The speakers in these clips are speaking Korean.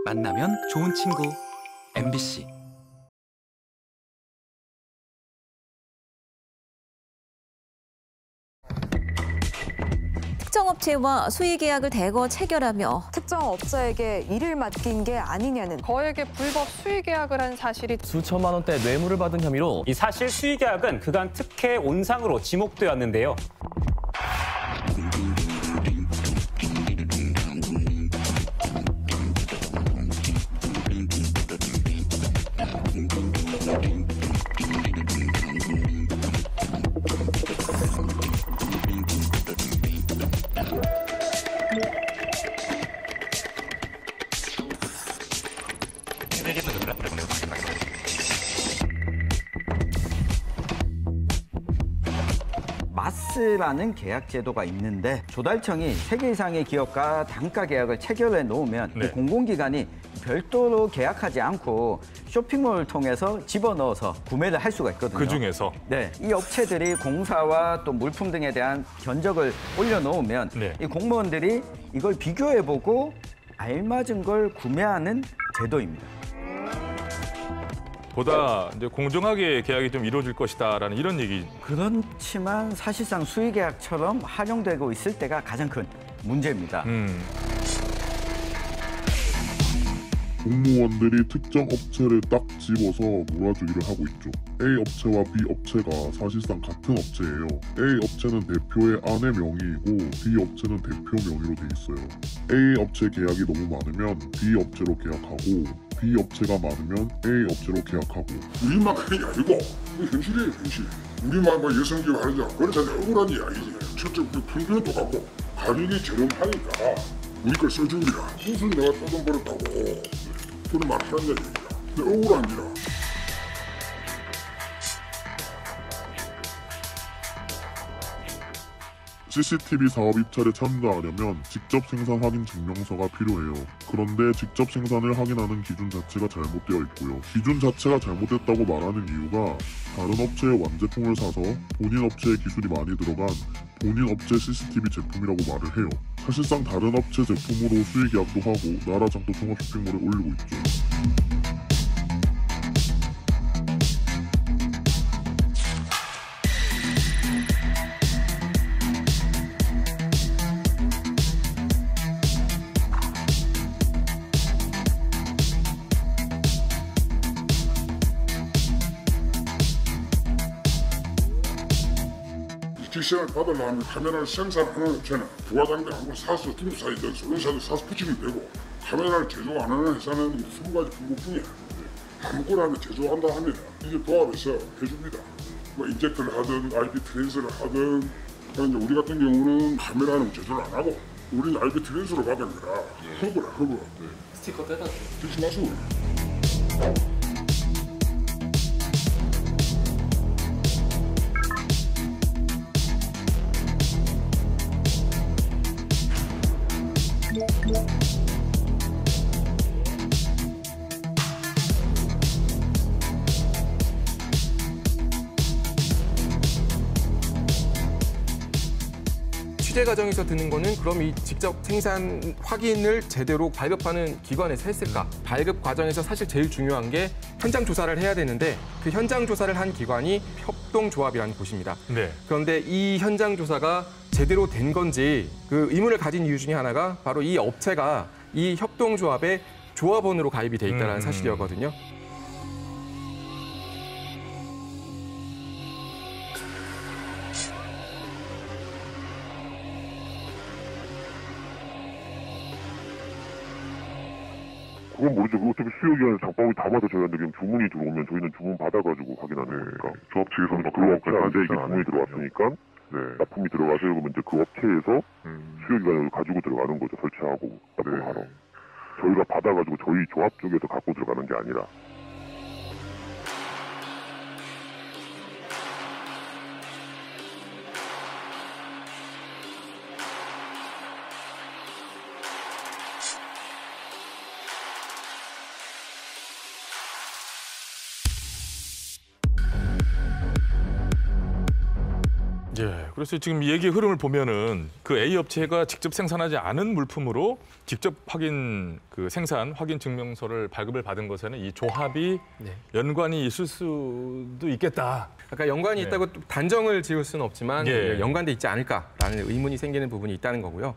만나면 좋은 친구 MBC. 특정 업체와 수의 계약을 대거 체결하며 특정 업자에게 일을 맡긴 게 아니냐는 거액의 불법 수의 계약을 한 사실이 수천만 원대 뇌물을 받은 혐의로 이 사실 수의 계약은 그간 특혜 온상으로 지목되었는데요. 마스라는 계약 제도가 있는데 조달청이 3개 이상의 기업과 단가 계약을 체결해 놓으면 이 공공기관이 별도로 계약하지 않고 쇼핑몰을 통해서 집어넣어서 구매를 할 수가 있거든요. 그중에서? 네, 이 업체들이 공사와 또 물품 등에 대한 견적을 올려놓으면 이 공무원들이 이걸 비교해보고 알맞은 걸 구매하는 제도입니다. 보다 이제 공정하게 계약이 좀 이루어질 것이다라는 이런 얘기. 그렇지만 사실상 수의 계약처럼 활용되고 있을 때가 가장 큰 문제입니다. 공무원들이 특정 업체를 딱 집어서 몰아주기를 하고 있죠. A 업체와 B 업체가 사실상 같은 업체예요. A 업체는 대표의 아내 명의이고 B 업체는 대표 명의로 돼 있어요. A 업체 계약이 너무 많으면 B 업체로 계약하고 B 업체가 많으면 A 업체로 계약하고. 우리만 그런 게 아니고 현실이에요, 현실. 우리만 여성기업 하자. 그렇잖아, 억울한 이야기지. 첫째, 품질은 똑같고 가격이 저렴하니까 우리 걸 써줍니다. 무슨 내가 떠돈 벌었다고 그런 말 하는 얘기야. 근데 억울한지라. CCTV 사업 입찰에 참가하려면 직접 생산 확인 증명서가 필요해요. 그런데 직접 생산을 확인하는 기준 자체가 잘못되어 있고요. 기준 자체가 잘못됐다고 말하는 이유가 다른 업체의 완제품을 사서 본인 업체의 기술이 많이 들어간 본인 업체 CCTV 제품이라고 말을 해요. 사실상 다른 업체 제품으로 수의 계약도 하고 나라장터 종합 쇼핑몰에 올리고 있죠. 지시를 받으려면 카메라를 생산하는 업체는 부가장비 한번 사서 둘러싸이든 소련사도 사서 붙이면 되고 카메라를 제조하는 회사는 20가지 품목중에 아무거나 제조한다 하면 이게 조합해서 해줍니다. 뭐 인젝터를 하든 IP 트랜스를 하든. 그러니까 이제 우리 같은 경우는 카메라는 제조를 안 하고 우리는 IP 트랜스로 받은 거라 허브라 허브. 스티커 떼다 크리스마스. 취재 과정에서 듣는 거는 그럼 이 직접 생산 확인을 제대로 발급하는 기관에서 했을까? 발급 과정에서 사실 제일 중요한 게 현장 조사를 해야 되는데 그 현장 조사를 한 기관이 협동조합이라는 곳입니다. 그런데 이 현장 조사가 제대로 된 건지 그 의문을 가진 이유 중에 하나가 바로 이 업체가 이 협동조합의 조합원으로 가입이 돼 있다는 사실이었거든요. 그건 모르죠. 어차피 수요기간에 장바구니 다 받아줘야 되는데 주문이 들어오면 저희는 주문 받아가지고 확인하는 거니까. 조합 측에서는 그 업체한테 이게 주문이 들어왔으니까 납품이 들어가서 그러면 이제 그 업체에서 수요기간을 가지고 들어가는 거죠. 설치하고 납품하러. 저희가 받아가지고 저희 조합 쪽에서 갖고 들어가는 게 아니라. 예, 그래서 지금 이 얘기의 흐름을 보면은 그 A 업체가 직접 생산하지 않은 물품으로 직접 확인 그 생산 확인 증명서를 발급을 받은 것에는 이 조합이 연관이 있을 수도 있겠다. 아까 연관이 있다고 단정을 지을 수는 없지만 연관돼 있지 않을까라는 의문이 생기는 부분이 있다는 거고요.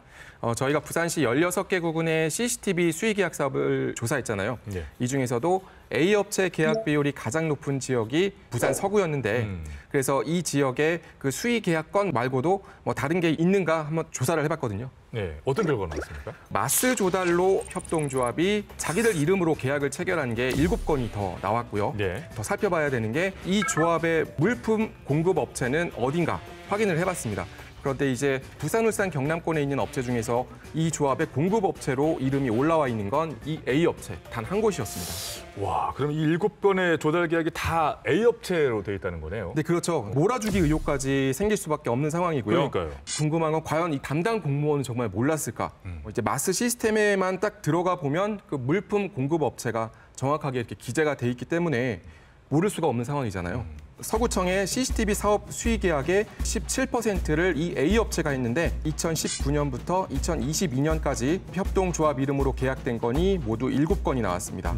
저희가 부산시 16개 구군의 CCTV 수의 계약 사업을 조사했잖아요. 이 중에서도 A 업체 계약 비율이 가장 높은 지역이 부산 서구였는데 그래서 이 지역의 그 수의 계약 건 말고도 뭐 다른 게 있는가 한번 조사를 해봤거든요. 네, 어떤 결과가 나왔습니까? 마스 조달로 협동조합이 자기들 이름으로 계약을 체결한 게 7건이 더 나왔고요. 더 살펴봐야 되는 게 이 조합의 물품 공급 업체는 어딘가 확인을 해봤습니다. 그런데 이제 부산, 울산, 경남권에 있는 업체 중에서 이 조합의 공급 업체로 이름이 올라와 있는 건 이 A 업체 단 한 곳이었습니다. 와, 그럼 이 7건의 조달 계약이 다 A 업체로 돼 있다는 거네요. 네, 그렇죠. 몰아주기 의혹까지 생길 수밖에 없는 상황이고요. 그러니까요. 궁금한 건 과연 이 담당 공무원은 정말 몰랐을까? 이제 마스 시스템에만 딱 들어가 보면 그 물품 공급 업체가 정확하게 이렇게 기재가 돼 있기 때문에 모를 수가 없는 상황이잖아요. 서구청의 CCTV 사업 수의 계약의 17%를 이 A 업체가 했는데 2019년부터 2022년까지 협동조합 이름으로 계약된 건이 모두 7건이 나왔습니다.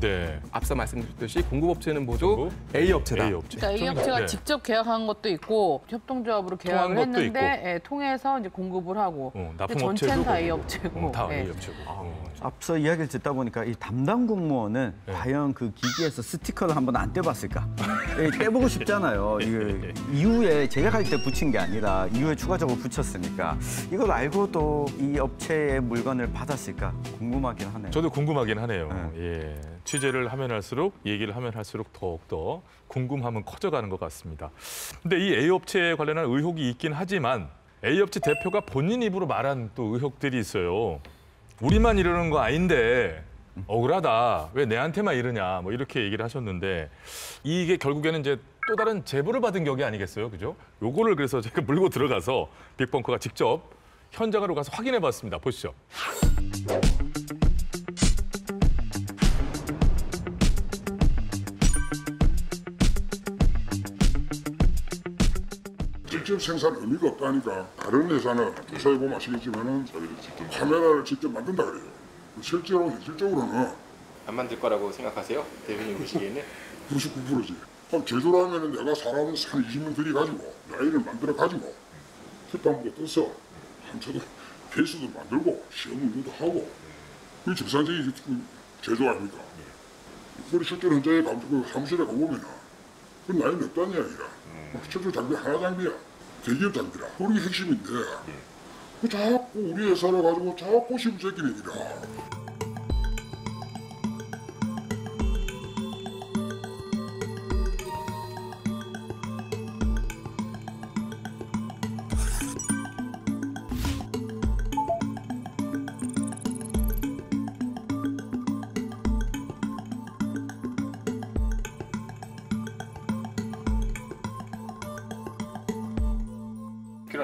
앞서 말씀드렸듯이 공급업체는 모두 A 업체다. 그러니까 A 업체가 직접 계약한 것도 있고 협동조합으로 계약을 했는데 통해서 이제 공급을 하고 전체는 다 A 업체고. 다 A 업체고. 앞서 이야기를 듣다 보니까 이 담당 공무원은 과연 그 기기에서 스티커를 한번 안 떼봤을까? 떼보고 싶잖아요. 이거 이후에 제작할 때 붙인 게 아니라 이후에 추가적으로 붙였으니까 이걸 알고도 이 업체의 물건을 받았을까 궁금하긴 하네요. 저도 궁금하긴 하네요. 예. 취재를 하면 할수록 얘기를 하면 할수록 더욱더 궁금함은 커져가는 것 같습니다. 근데 이 A 업체에 관련한 의혹이 있긴 하지만 A 업체 대표가 본인 입으로 말한 또 의혹들이 있어요. 우리만 이러는 거 아닌데 억울하다. 왜 내한테만 이러냐. 뭐 이렇게 얘기를 하셨는데 이게 결국에는 이제 또 다른 제보를 받은 격이 아니겠어요. 그죠? 요거를 그래서 제가 물고 들어가서 빅벙커가 직접 현장으로 가서 확인해 봤습니다. 보시죠. 직접 생산 의미가 없다니까 다른 회사는 조사해 보면 아시겠지만은 카메라를 직접 만든다 그래요. 실제로 현실적으로는 안 만들 거라고 생각하세요? 대표님 보시기에는? 99%지. 그럼 제조라면은 내가 사람을 한 20명 들여가지고 라인을 만들어가지고 휘판부가 떠서 한쳐도 배수도 만들고 시험 운동도 하고 그게 정상적인 제조 아닙니까? 그리고 실제로 현장에 가면 사무실에 가보면은 그 나이 몇 단이 아니라 최초 장비 하나 장비야. 대기업 장비라. 그게 핵심인데 자꾸 우리 회사를 가지고 자꾸 시부새끼들이라.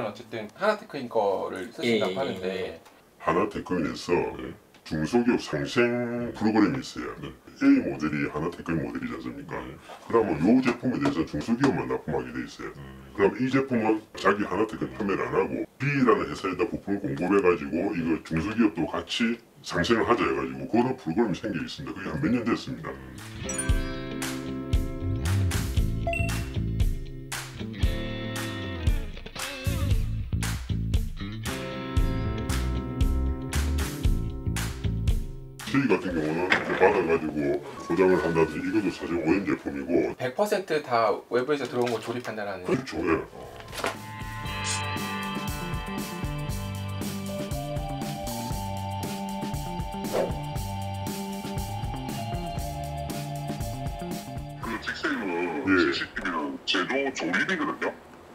어쨌든 하나테크인 거를 쓰신다고 하는데 하나테크에서 중소기업 상생 프로그램이 있어요. A 모델이 하나테크 모델이지 않습니까? 그러면 이 제품에 대해서 중소기업만 납품하게 돼 있어요. 그럼 이 제품은 자기 하나테크 판매를 안 하고 B라는 회사에다 부품을 공급해가지고 이거 중소기업도 같이 상생을 하자 해가지고 그런 프로그램이 생겨 있습니다. 그게 한 몇 년 됐습니다. 저희 같은 경우는 받아가지고 포장을 한다든지 이것도 사실 OEM 제품이고 100% 다 외부에서 들어온 거 조립한다는 그렇죠. 예. 그 직세는 CCTV는 제조 조립이거든요.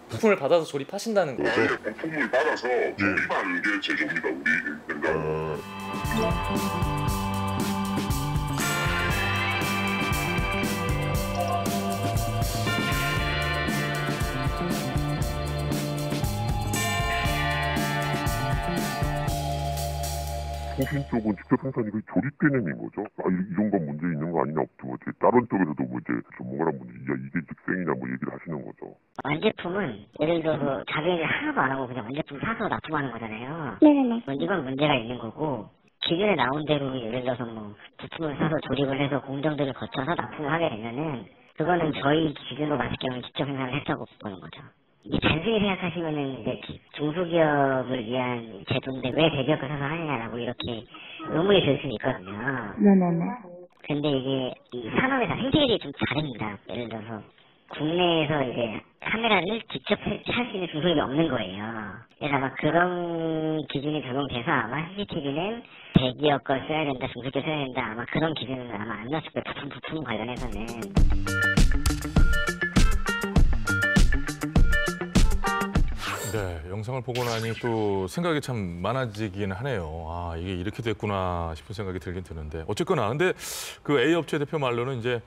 부품을 받아서 조립하신다는 거죠? 네, 부품을 받아서 조립하는 게 제조입니다. 우리 냉장. 통신 쪽은 직접 생산이 거의 조립 개념인 거죠. 이런 건 문제 있는 거 아니냐, 다른 쪽에서도 이제 전문가랑 분들이 이게 직생이냐 얘기를 하시는 거죠. 완제품은 예를 들어서 자기네들 하나도 안 하고 그냥 완제품 사서 납품하는 거잖아요. 네네네. 이건 문제가 있는 거고, 기존에 나온 대로 예를 들어서 부품을 사서 조립을 해서 공정들을 거쳐서 납품을 하게 되면은 그거는 저희 기준으로 봤을 경우는 직접 생산을 했다고 보는 거죠. 단순히 생각하시면은 이제 중소기업을 위한 제도인데 왜 대기업 거 사서 하느냐라고 이렇게 의문이 들 수 있거든요. 네네네. 근데 이게 이 산업의 생태계들이 좀 다릅니다. 예를 들어서 국내에서 이제 카메라를 직접 할 수 있는 중소기업이 없는 거예요. 그래서 아마 그런 기준이 적용돼서 아마 CCTV는 대기업 걸 써야 된다, 중소기업 써야 된다, 아마 그런 기준은 아마 안 나왔을 거예요. 부품 관련해서는. 네, 영상을 보고 나니 또 생각이 참 많아지긴 하네요. 아, 이게 이렇게 됐구나 싶은 생각이 들긴 드는데. 어쨌거나 근데 그 A업체 대표 말로는 이제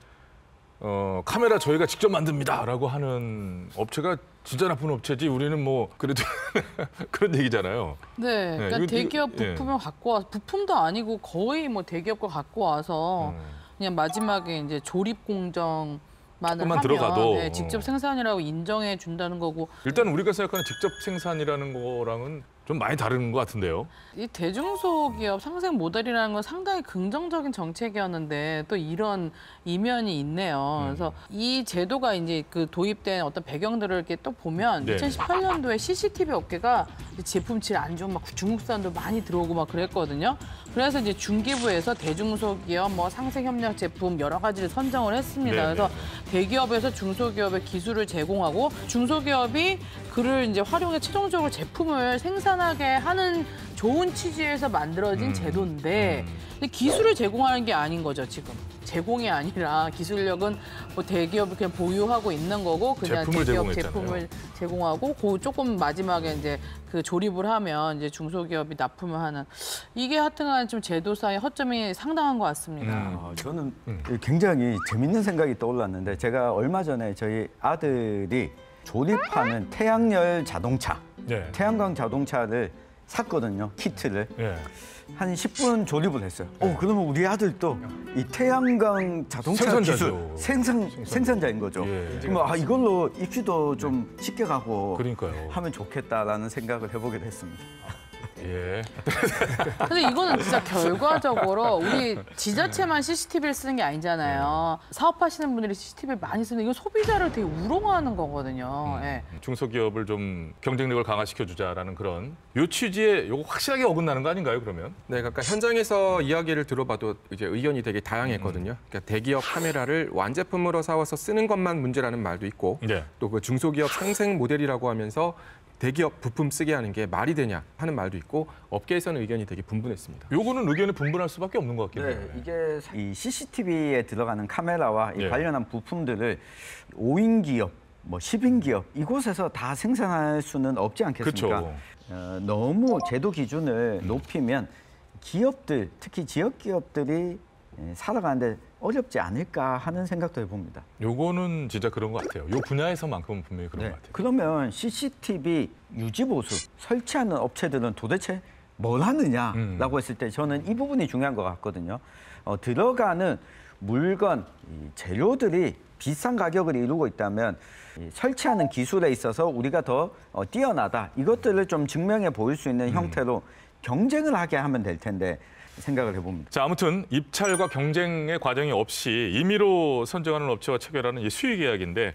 카메라 저희가 직접 만듭니다라고 하는 업체가 진짜 나쁜 업체지 우리는 뭐 그래도 그런 얘기잖아요. 네, 그러니까 대기업 부품을 갖고 와서 부품도 아니고 거의 뭐 대기업 거 갖고 와서 그냥 마지막에 이제 조립 공정 만을 들어가도 네, 직접 생산이라고 인정해 준다는 거고. 일단 우리가 생각하는 직접 생산이라는 거랑은 좀 많이 다른 것 같은데요. 이 대중소기업 상생 모델이라는 건 상당히 긍정적인 정책이었는데 또 이런 이면이 있네요. 그래서 이 제도가 이제 그 도입된 어떤 배경들을 이렇게 또 보면 네. 2018년도에 CCTV 업계가 제품 질 안 좋은 막 중국산도 많이 들어오고 막 그랬거든요. 그래서 이제 중기부에서 대중소기업 뭐 상생협력 제품 여러 가지를 선정을 했습니다. 네, 그래서 네. 대기업에서 중소기업에 기술을 제공하고 중소기업이 그를 이제 활용해 최종적으로 제품을 생산하게 하는 좋은 취지에서 만들어진 제도인데 근데 기술을 제공하는 게 아닌 거죠, 지금. 제공이 아니라 기술력은 뭐 대기업이 그냥 보유하고 있는 거고 그냥 대기업 제품을 제공하고 그 조금 마지막에 이제 그 조립을 하면 이제 중소기업이 납품을 하는 이게 하여튼간 좀 제도상의 허점이 상당한 것 같습니다. 저는 굉장히 재밌는 생각이 떠올랐는데 제가 얼마 전에 저희 아들이 조립하는 태양열 자동차, 태양광 자동차를 샀거든요, 키트를. 한 10분 조립을 했어요. 그러면 우리 아들도 이 태양광 자동차 기술 생산자인 거죠. 그럼 이걸로 입시도 좀 쉽게 가고 하면 좋겠다라는 생각을 해보게 됐습니다. 예. 근데 이거는 진짜 결과적으로 우리 지자체만 CCTV를 쓰는 게 아니잖아요. 사업하시는 분들이 CCTV를 많이 쓰는 이건 소비자를 되게 우롱하는 거거든요. 중소기업을 좀 경쟁력을 강화시켜주자라는 그런 요 취지에 요거 확실하게 어긋나는 거 아닌가요, 그러면? 네, 그러니까 현장에서 이야기를 들어봐도 이제 의견이 되게 다양했거든요. 그러니까 대기업 카메라를 완제품으로 사와서 쓰는 것만 문제라는 말도 있고 또 그 중소기업 상생 모델이라고 하면서 대기업 부품 쓰게 하는 게 말이 되냐 하는 말도 있고 업계에서는 의견이 되게 분분했습니다. 요거는 의견이 분분할 수밖에 없는 것 같긴 해요. 이게 이 CCTV에 들어가는 카메라와 이 관련한 부품들을 5인 기업, 뭐 10인 기업 이곳에서 다 생산할 수는 없지 않겠습니까? 너무 제도 기준을 높이면 기업들, 특히 지역 기업들이 살아가는데 어렵지 않을까 하는 생각도 해봅니다. 요거는 진짜 그런 것 같아요. 요 분야에서만큼은 분명히 그런 것 같아요. 그러면 CCTV 유지보수 설치하는 업체들은 도대체 뭘 하느냐라고 했을 때 저는 이 부분이 중요한 것 같거든요. 들어가는 물건, 재료들이 비싼 가격을 이루고 있다면 설치하는 기술에 있어서 우리가 더 뛰어나다. 이것들을 좀 증명해 보일 수 있는 형태로 경쟁을 하게 하면 될 텐데 생각을 해봅니다. 자, 아무튼 입찰과 경쟁의 과정이 없이 임의로 선정하는 업체와 체결하는 이 수의계약인데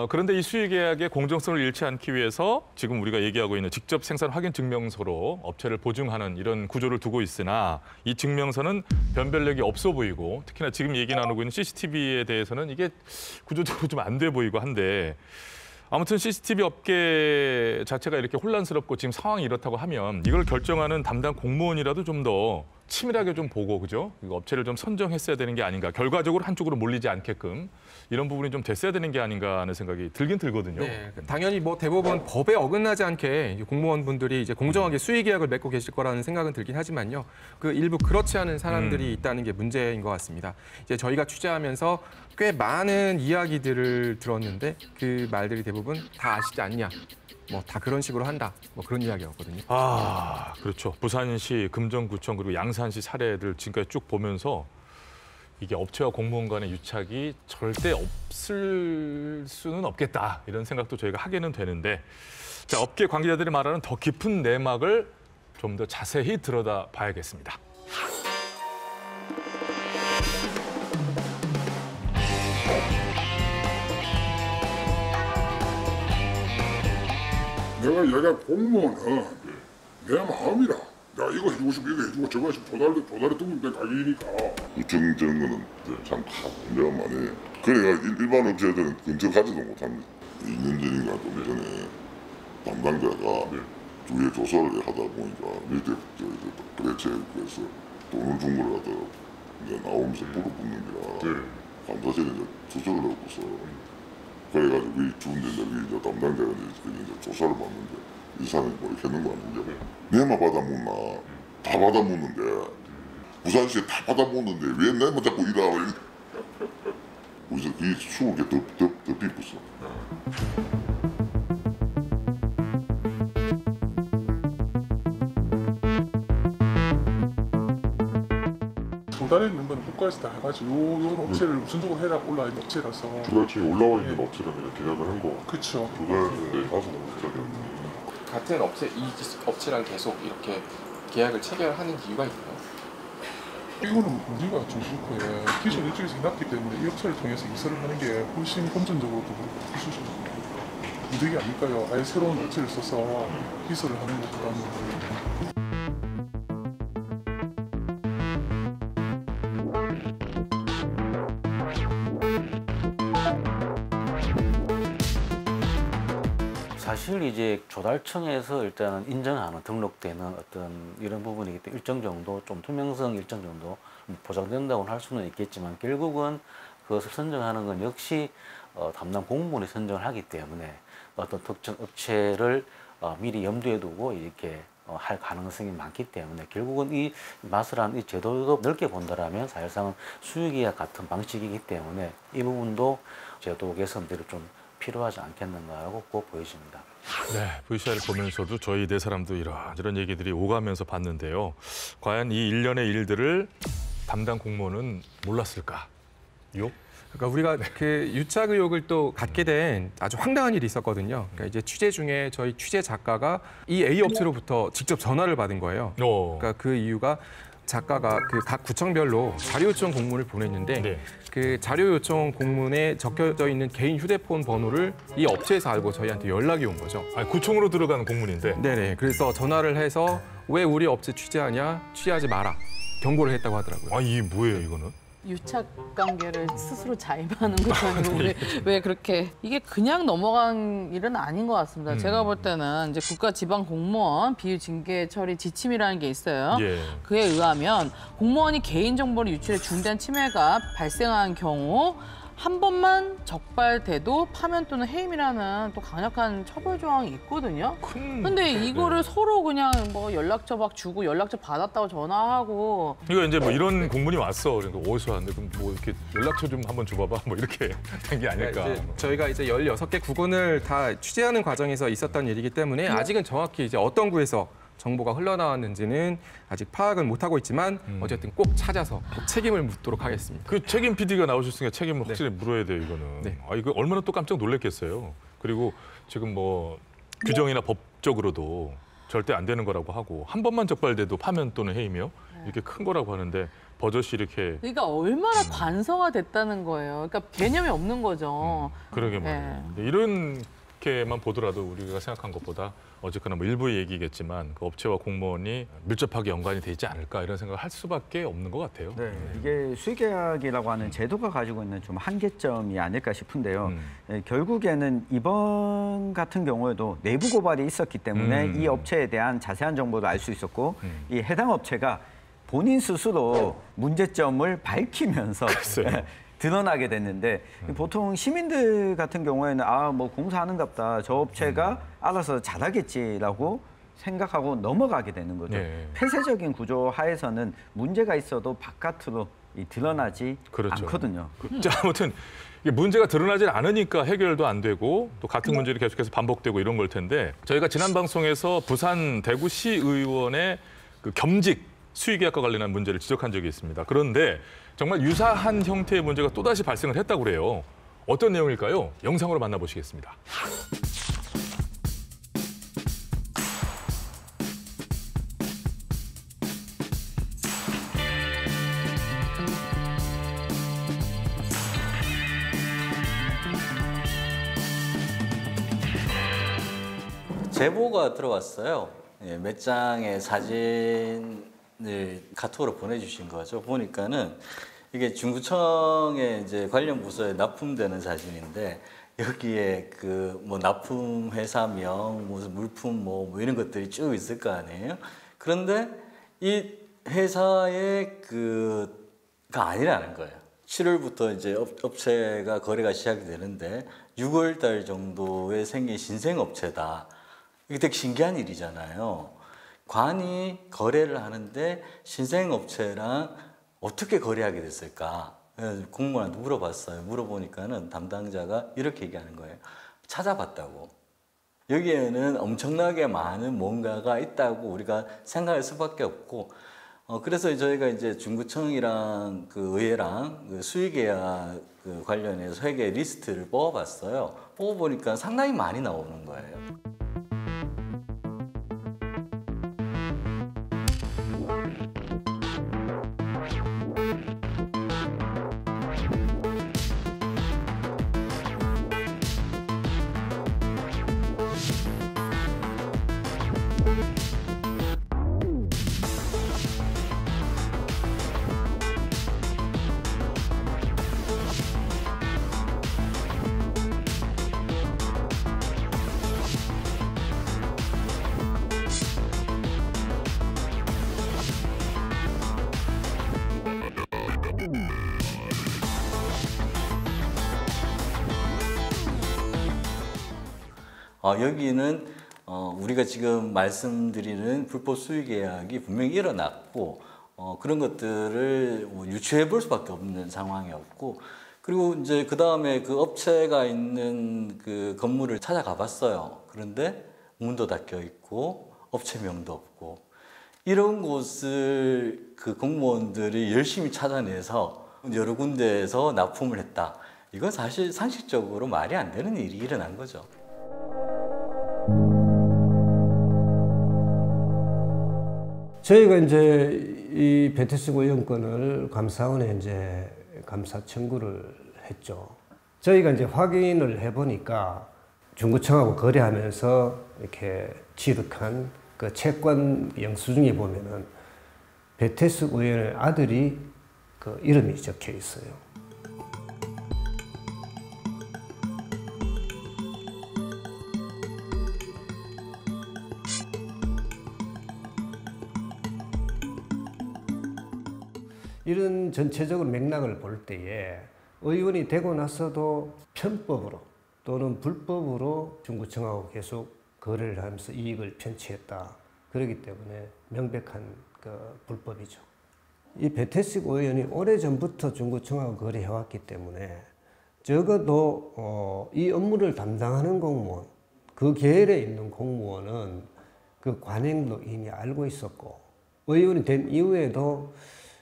그런데 이 수의계약의 공정성을 잃지 않기 위해서 지금 우리가 얘기하고 있는 직접 생산 확인 증명서로 업체를 보증하는 이런 구조를 두고 있으나 이 증명서는 변별력이 없어 보이고 특히나 지금 얘기 나누고 있는 CCTV에 대해서는 이게 구조적으로 좀 안 돼 보이고 한데 아무튼 CCTV 업계 자체가 이렇게 혼란스럽고 지금 상황이 이렇다고 하면 이걸 결정하는 담당 공무원이라도 좀 더 치밀하게 좀 보고 그죠? 이거 업체를 좀 선정했어야 되는 게 아닌가. 결과적으로 한쪽으로 몰리지 않게끔 이런 부분이 좀 됐어야 되는 게 아닌가 하는 생각이 들긴 들거든요. 네, 당연히 뭐 대부분 법에 어긋나지 않게 공무원분들이 이제 공정하게 수의 계약을 맺고 계실 거라는 생각은 들긴 하지만요. 그 일부 그렇지 않은 사람들이 있다는 게 문제인 것 같습니다. 이제 저희가 취재하면서 꽤 많은 이야기들을 들었는데 그 말들이 대부분 다 아시지 않냐. 뭐 다 그런 식으로 한다. 뭐 그런 이야기였거든요. 아, 그렇죠. 부산시, 금정구청 그리고 양산시 사례들 지금까지 쭉 보면서 이게 업체와 공무원 간의 유착이 절대 없을 수는 없겠다. 이런 생각도 저희가 하게는 되는데 자, 업계 관계자들이 말하는 더 깊은 내막을 좀 더 자세히 들여다 봐야겠습니다. 내가 공무원은 내 마음이라. 야, 이거 해주고 싶고 이거 해주고 저거 해주고 도달에 두면 내 가격이니까. 구청적인 거는 참 문제만해. 그래가 일반 업체들은 근처 가지도 못합니다. 2년 전인가 좀 전에 담당자가 주위에 조사를 하다 보니까 밑에 거래처에서 돈을 준 걸 갖다가 이제 나오면서 물어보는 게라 감사실에 이제 조사를 하고서 그래가지고 이 주운데 이제 담당자가 이제 조사를 받는데 이 사람이 모르겠는 거 아니냐. 내만 받아먹나. 다 받아먹는데 부산시에 다 받아먹는데 왜 내만 자꾸 일하고 그래서 이 20개 더 삐었어. 도달에 있는 거는 국가에서 다 해가지고 요 업체를 우선적으로 해라 올라와 있는 업체라서. 도달층에 올라와 있는 업체랑 계약을 한 거. 그렇죠. 도달에 가서 계약을. 같은 업체, 이 업체랑 계속 이렇게 계약을 체결하는 이유가 있나요? 이거는 우리가 좀 그렇고요. 기존 이쪽에서 해놨기 때문에 이 업체를 통해서 이사를 하는 게 훨씬 금전적으로도 그렇고 기술적으로 이득이 아닐까요? 아예 새로운 업체를 써서 기술을 하는 것보다는. 사실 이제 조달청에서 일단은 인정하는 등록되는 어떤 이런 부분이기 때문에 일정 정도 좀 투명성 일정 정도 보장된다고는 할 수는 있겠지만 결국은 그것을 선정하는 건 역시 담당 공무원이 선정을 하기 때문에 어떤 특정 업체를 미리 염두에 두고 이렇게 할 가능성이 많기 때문에 결국은 이 마스라는 이 제도도 넓게 본다라면 사실상은 수의계약 같은 방식이기 때문에 이 부분도 제도 개선들이 좀 필요하지 않겠는가라고 꼭 보여집니다. 네, VCR을 보면서도 저희 네 사람도 이런 얘기들이 오가면서 봤는데요. 과연 이 일련의 일들을 담당 공무원은 몰랐을까요? 그러니까 우리가 그 유착 의혹을 또 갖게 된 아주 황당한 일이 있었거든요. 그러니까 이제 취재 중에 저희 취재 작가가 이 A 업체로부터 직접 전화를 받은 거예요. 그러니까 그 이유가 작가가 그 각 구청별로 자료 요청 공문을 보냈는데 그 자료 요청 공문에 적혀져 있는 개인 휴대폰 번호를 이 업체에서 알고 저희한테 연락이 온 거죠. 아니, 구청으로 들어가는 공문인데? 네네. 그래서 전화를 해서 왜 우리 업체 취재하냐, 취재하지 마라 경고를 했다고 하더라고요. 아, 이게 뭐예요, 이거는? 유착 관계를 스스로 자임하는 것도 아니고 왜 그렇게 이게 그냥 넘어간 일은 아닌 것 같습니다. 제가 볼 때는 이제 국가지방공무원 비유징계 처리 지침이라는 게 있어요. 그에 의하면 공무원이 개인정보를 유출해 중대한 침해가 발생한 경우 한 번만 적발돼도 파면 또는 해임이라는 또 강력한 처벌 조항이 있거든요. 근데 이거를 서로 그냥 뭐 연락처 막 주고 연락처 받았다고 전화하고 이거 이제 뭐 이런 공문이 왔어. 그러니까 어디서 왔는데 그럼 뭐 이렇게 연락처 좀 한번 줘봐봐. 뭐 이렇게 된 게 아닐까. 이제 저희가 이제 16개 구군을 다 취재하는 과정에서 있었던 일이기 때문에 아직은 정확히 이제 어떤 구에서 정보가 흘러나왔는지는 아직 파악은 못하고 있지만 어쨌든 꼭 찾아서 꼭 책임을 묻도록 하겠습니다. 그 책임 PD가 나오셨으니까 책임을 확실히 물어야 돼요, 이거는. 아, 이거 얼마나 또 깜짝 놀랐겠어요. 그리고 지금 뭐 규정이나 법적으로도 절대 안 되는 거라고 하고 한 번만 적발돼도 파면 또는 해임이요? 이렇게 큰 거라고 하는데 버젓이 이렇게. 그러니까 얼마나 관성화됐다는 거예요. 그러니까 개념이 없는 거죠. 그러게 말이에요. 이렇게만 보더라도 우리가 생각한 것보다 어쨌거나 뭐 일부의 얘기겠지만 그 업체와 공무원이 밀접하게 연관이 돼 있지 않을까 이런 생각을 할 수밖에 없는 것 같아요. 네, 이게 수의계약이라고 하는 제도가 가지고 있는 좀 한계점이 아닐까 싶은데요. 결국에는 이번 같은 경우에도 내부 고발이 있었기 때문에 이 업체에 대한 자세한 정보도 알 수 있었고 이 해당 업체가 본인 스스로 문제점을 밝히면서 드러나게 됐는데 보통 시민들 같은 경우에는 뭐 공사하는갑다. 저 업체가 알아서 잘하겠지라고 생각하고 넘어가게 되는 거죠. 폐쇄적인 구조 하에서는 문제가 있어도 바깥으로 드러나지 그렇죠. 않거든요. 자, 아무튼 이게 문제가 드러나지 않으니까 해결도 안 되고 또 같은 문제를 계속해서 반복되고 이런 걸 텐데 저희가 지난 방송에서 부산 대구시 의원의 그 겸직 수의계약과 관련한 문제를 지적한 적이 있습니다. 그런데 정말 유사한 형태의 문제가 또다시 발생을 했다고 그래요. 어떤 내용일까요? 영상으로 만나보시겠습니다. 제보가 들어왔어요. 예, 몇 장의 사진을 카톡으로 보내주신 거죠. 보니까는 이게 중구청에 이제 관련 부서에 납품되는 사진인데 여기에 그 뭐 납품 회사명, 무슨 물품 뭐 이런 것들이 쭉 있을 거 아니에요. 그런데 이 회사의 그가 아니라는 거예요. 7월부터 이제 업체가 거래가 시작이 되는데 6월 달 정도에 생긴 신생업체다. 이게 되게 신기한 일이잖아요. 관이 거래를 하는데 신생업체랑 어떻게 거래하게 됐을까? 공무원한테 물어봤어요. 물어보니까는 담당자가 이렇게 얘기하는 거예요. 찾아봤다고. 여기에는 엄청나게 많은 뭔가가 있다고 우리가 생각할 수밖에 없고, 그래서 저희가 이제 중구청이랑 그 의회랑 그 수의계약 그 관련해서 회계 리스트를 뽑아봤어요. 뽑아보니까 상당히 많이 나오는 거예요. 여기는 우리가 지금 말씀드리는 불법 수의 계약이 분명히 일어났고 그런 것들을 유추해 볼 수밖에 없는 상황이었고, 그리고 이제 그 다음에 그 업체가 있는 그 건물을 찾아가 봤어요. 그런데 문도 닫혀 있고 업체명도 없고, 이런 곳을 그 공무원들이 열심히 찾아내서 여러 군데에서 납품을 했다. 이건 사실 상식적으로 말이 안 되는 일이 일어난 거죠. 저희가 이제 이 배태식 의원 건을 감사원에 이제 감사 청구를 했죠. 저희가 이제 확인을 해보니까 중구청하고 거래하면서 이렇게 취득한 그 채권 영수증에 보면은 배태식 의원의 아들이 그 이름이 적혀 있어요. 이런 전체적으로 맥락을 볼 때에 의원이 되고 나서도 편법으로 또는 불법으로 중구청하고 계속 거래를 하면서 이익을 편취했다. 그렇기 때문에 명백한 그 불법이죠. 이 배태식 의원이 오래전부터 중구청하고 거래해왔기 때문에 적어도 이 업무를 담당하는 공무원, 그 계열에 있는 공무원은 그 관행도 이미 알고 있었고, 의원이 된 이후에도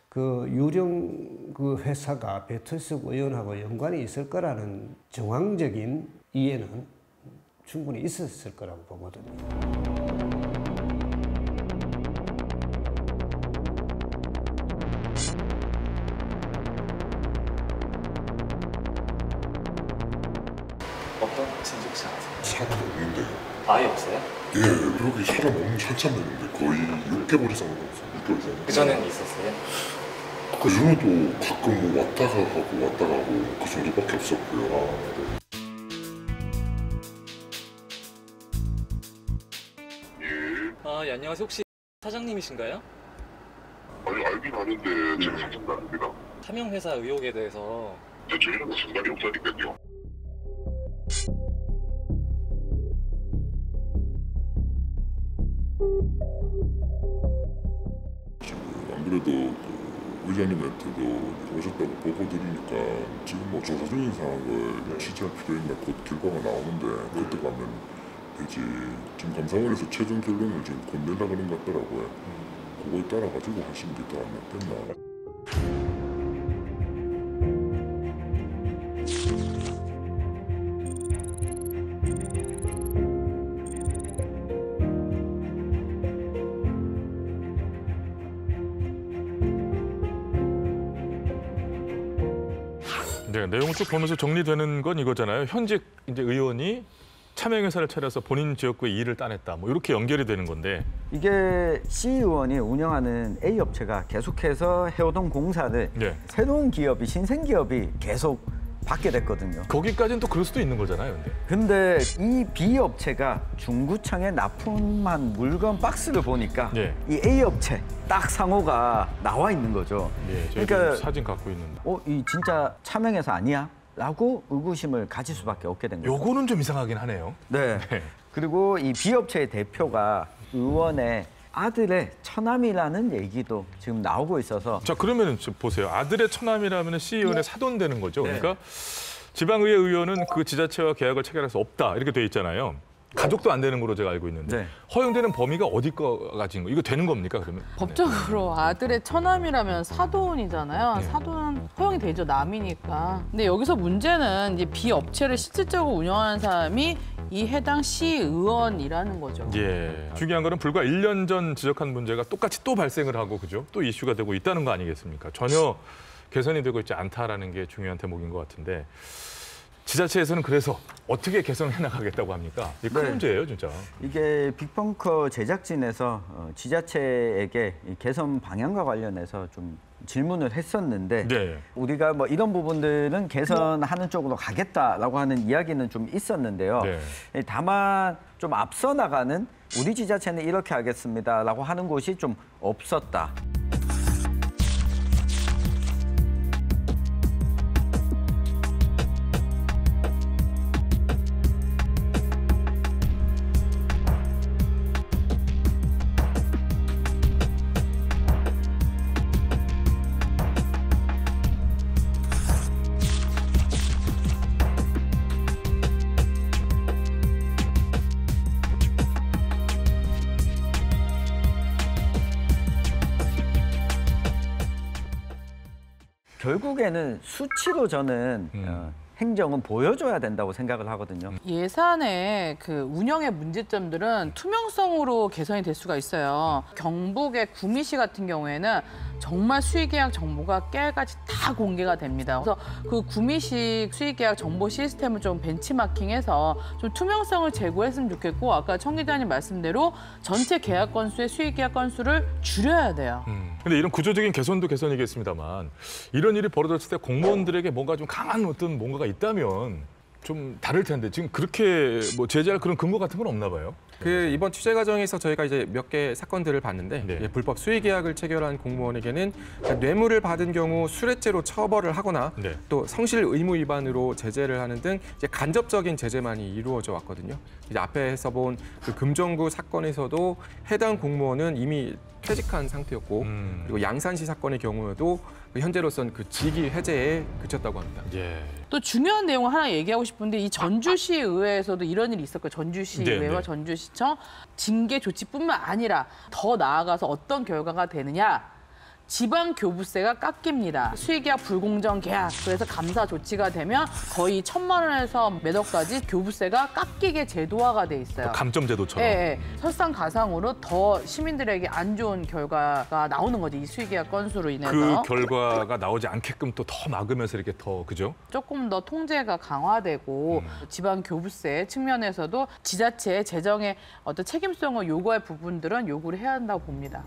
그 유령 그 회사가 배태식 의원하고 연관이 있을 거라는 정황적인 이해는 충분히 있었을 거라고 보거든요. 어떤 업체인지 혹시 아세요? 사람 없는데. 아예 없어요? 예, 그렇게 사람 없는 지 한참 됐는데 거의 6개월 이상 넘었어요. 6개월 이상. 그전에는 있었어요? 그 전에도 가끔 뭐 왔다 가고 그 정도밖에 없었고요. 예, 안녕하세요. 혹시 사장님이신가요? 아니, 알긴 아는데 제가 사장도 아닙니다. 삼형회사 의혹에 대해서 저희는 상관이 없다니까요. 안 그래도 의장님한테도 오셨다고 보고 드리니까 지금 뭐 조사 중인 상황을 취재할 필요 있나 곧 결과가 나오는데 그때 가면 되지. 지금 감사원에서 최종 결론을 지금 곧 내려고 그런 것 같더라고요. 그거에 따라 가지고 하시는 게 더 안 낫겠나. 네, 내용을 쭉 보면서 정리되는 건 이거잖아요. 현직 이제 의원이 차명회사를 차려서 본인 지역구에 일을 따냈다. 뭐 이렇게 연결이 되는 건데 이게 C 의원이 운영하는 A 업체가 계속해서 해오던 공사를 새로운 기업이 신생 기업이 계속 받게 됐거든요. 거기까지는 또 그럴 수도 있는 거잖아요. 근데 이 B 업체가 중구청에 납품한 물건 박스를 보니까 이 A 업체 딱 상호가 나와 있는 거죠. 그러니까 사진 갖고 있는데. 이 진짜 차명회사 아니야? 라고 의구심을 가질 수밖에 없게 된 거죠. 요거는 좀 이상하긴 하네요. 네. 그리고 이 B 업체의 대표가 의원의 아들의 처남이라는 얘기도 지금 나오고 있어서. 자, 그러면 보세요. 아들의 처남이라면 C 의원의 사돈되는 거죠. 그러니까 지방의회 의원은 그 지자체와 계약을 체결할 수 없다 이렇게 돼 있잖아요. 가족도 안 되는 걸로 제가 알고 있는데 허용되는 범위가 어디까지인 거? 이거 되는 겁니까 그러면? 법적으로 아들의 처남이라면 사돈이잖아요. 사돈은 허용이 되죠. 남이니까. 근데 여기서 문제는 이제 B 업체를 실질적으로 운영하는 사람이 이 해당 시 의원이라는 거죠. 중요한 거는 불과 1년 전 지적한 문제가 똑같이 또 발생을 하고 그죠? 또 이슈가 되고 있다는 거 아니겠습니까? 전혀 개선이 되고 있지 않다라는 게 중요한 대목인 것 같은데 지자체에서는 그래서 어떻게 개선해 나가겠다고 합니까? 이게 큰 문제예요, 진짜. 이게 빅벙커 제작진에서 지자체에게 이 개선 방향과 관련해서 좀 질문을 했었는데 우리가 뭐 이런 부분들은 개선하는 쪽으로 가겠다라고 하는 이야기는 좀 있었는데요. 다만 좀 앞서 나가는 우리 지자체는 이렇게 하겠습니다라고 하는 곳이 좀 없었다. 결국에는 수치로 저는 행정은 보여줘야 된다고 생각을 하거든요. 예산의 그 운영의 문제점들은 투명성으로 개선이 될 수가 있어요. 경북의 구미시 같은 경우에는 정말 수의계약 정보가 깨알같이 다 공개가 됩니다. 그래서 그 구미시 수의계약 정보 시스템을 좀 벤치마킹해서 좀 투명성을 제고했으면 좋겠고 아까 청 기자님 말씀대로 전체 계약 건수의 수의계약 건수를 줄여야 돼요. 근데 이런 구조적인 개선도 개선이겠습니다만 이런 일이 벌어졌을 때 공무원들에게 뭔가 좀 강한 어떤 뭔가가 있다면 좀 다를 텐데 지금 그렇게 뭐 제재할 그런 근거 같은 건 없나 봐요. 그 이번 취재 과정에서 저희가 이제 몇 개 사건들을 봤는데 불법 수의 계약을 체결한 공무원에게는 뇌물을 받은 경우 수뢰죄로 처벌을 하거나 또 성실 의무 위반으로 제재를 하는 등 이제 간접적인 제재만이 이루어져 왔거든요. 이제 앞에서 본 그 금정구 사건에서도 해당 공무원은 이미 퇴직한 상태였고 그리고 양산시 사건의 경우에도 현재로서는 그 직위 해제에 그쳤다고 합니다. 또 중요한 내용을 하나 얘기하고 싶은데 이 전주시 의회에서도 이런 일이 있었고요. 전주시 의회와 전주시청 징계 조치뿐만 아니라 더 나아가서 어떤 결과가 되느냐. 지방교부세가 깎입니다. 수의계약 불공정 계약. 그래서 감사 조치가 되면 거의 1,000만 원에서 몇 억까지 교부세가 깎이게 제도화가 돼 있어요. 감점 제도처럼. 설상가상으로 더 시민들에게 안 좋은 결과가 나오는 거죠. 이 수의계약 건수로 인해서. 그 결과가 나오지 않게끔 또 더 막으면서 이렇게 더 그죠? 조금 더 통제가 강화되고 지방교부세 측면에서도 지자체의 재정의 어떤 책임성을 요구할 부분들은 요구를 해야 한다고 봅니다.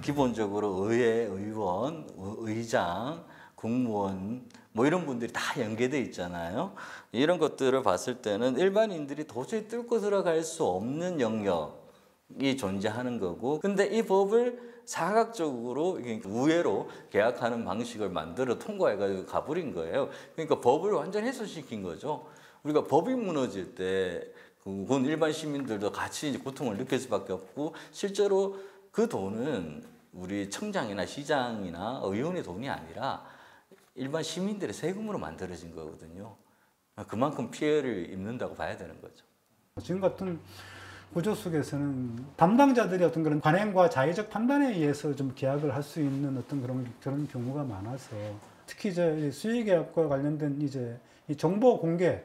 기본적으로 의회, 의원, 의장, 국무원 뭐 이런 분들이 다 연계돼 있잖아요. 이런 것들을 봤을 때는 일반인들이 도저히 뚫고 들어갈 수 없는 영역이 존재하는 거고 근데 이 법을 사각적으로 우회로 계약하는 방식을 만들어 통과해가지고 가버린 거예요. 그러니까 법을 완전 해소시킨 거죠. 우리가 법이 무너질 때 그건 일반 시민들도 같이 이제 고통을 느낄 수밖에 없고 실제로 그 돈은 우리 청장이나 시장이나 의원의 돈이 아니라 일반 시민들의 세금으로 만들어진 거거든요. 그만큼 피해를 입는다고 봐야 되는 거죠. 지금 같은 구조 속에서는 담당자들이 어떤 그런 관행과 자의적 판단에 의해서 좀 계약을 할 수 있는 어떤 그런 경우가 많아서 특히 이제 수의계약과 관련된 이제 이 정보 공개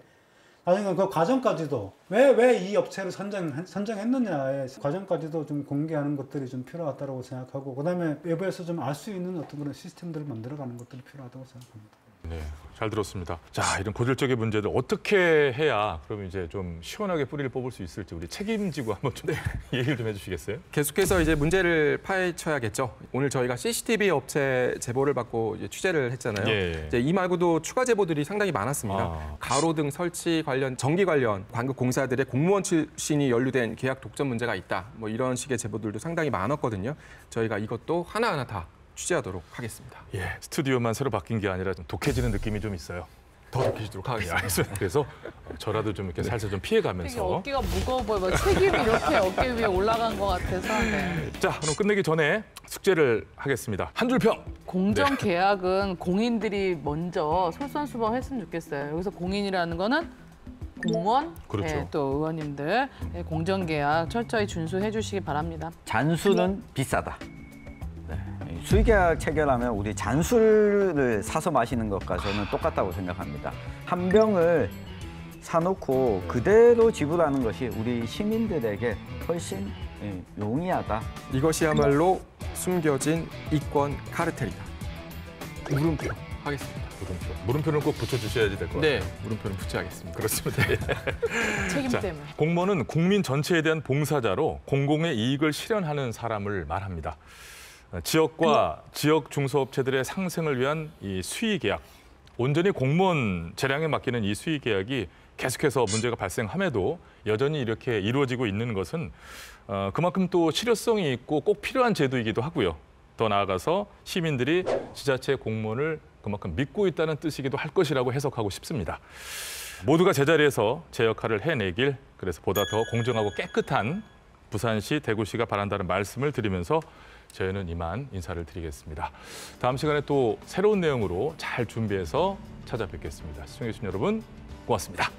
나중에 그 과정까지도 왜 이 업체를 선정했느냐의 과정까지도 좀 공개하는 것들이 좀 필요하다고 생각하고 그다음에 외부에서 좀 알 수 있는 어떤 그런 시스템들을 만들어가는 것들이 필요하다고 생각합니다. 네, 잘 들었습니다. 자, 이런 고질적인 문제들 어떻게 해야 그럼 이제 좀 시원하게 뿌리를 뽑을 수 있을지 우리 책임지고 한번 좀 얘기를 좀 해주시겠어요? 계속해서 이제 문제를 파헤쳐야겠죠. 오늘 저희가 CCTV 업체 제보를 받고 이제 취재를 했잖아요. 예. 이제 이 말고도 추가 제보들이 상당히 많았습니다. 가로등 설치 관련, 전기 관련 관급 공사들의 공무원 출신이 연루된 계약 독점 문제가 있다. 뭐 이런 식의 제보들도 상당히 많았거든요. 저희가 이것도 하나하나 다 취재하도록 하겠습니다. 예, 스튜디오만 새로 바뀐 게 아니라 좀 독해지는 느낌이 좀 있어요. 더 독해지도록 하겠습니다. 그래서 저라도 좀 이렇게 살살 좀 피해가면서. 되게 어깨가 무거워 보여. 막 책임이 이렇게 어깨 위에 올라간 것 같아서. 네. 자, 그럼 끝내기 전에 숙제를 하겠습니다. 한 줄 평. 공정 계약은 공인들이 먼저 솔선수범했으면 좋겠어요. 여기서 공인이라는 거는 공무원, 그렇죠. 네, 또 의원님들 공정 계약 철저히 준수해 주시기 바랍니다. 잔술은 비싸다. 수의계약 체결하면 우리 잔술을 사서 마시는 것과 저는 똑같다고 생각합니다. 한 병을 사놓고 그대로 지불하는 것이 우리 시민들에게 훨씬 용이하다. 이것이야말로 숨겨진 이권 카르텔이다. 물음표 하겠습니다. 물음표는 꼭 붙여주셔야지 될 것 같아요. 네, 물음표는 붙여야겠습니다. 그렇습니다. 책임 자, 때문에. 공무원은 국민 전체에 대한 봉사자로 공공의 이익을 실현하는 사람을 말합니다. 지역과 지역 중소업체들의 상생을 위한 이 수의계약, 온전히 공무원 재량에 맡기는 이 수의계약이 계속해서 문제가 발생함에도 여전히 이렇게 이루어지고 있는 것은 그만큼 또 실효성이 있고 꼭 필요한 제도이기도 하고요. 더 나아가서 시민들이 지자체 공무원을 그만큼 믿고 있다는 뜻이기도 할 것이라고 해석하고 싶습니다. 모두가 제자리에서 제 역할을 해내길, 그래서 보다 더 공정하고 깨끗한 부산시, 대구시가 바란다는 말씀을 드리면서 저희는 이만 인사를 드리겠습니다. 다음 시간에 또 새로운 내용으로 잘 준비해서 찾아뵙겠습니다. 시청해주신 여러분 고맙습니다.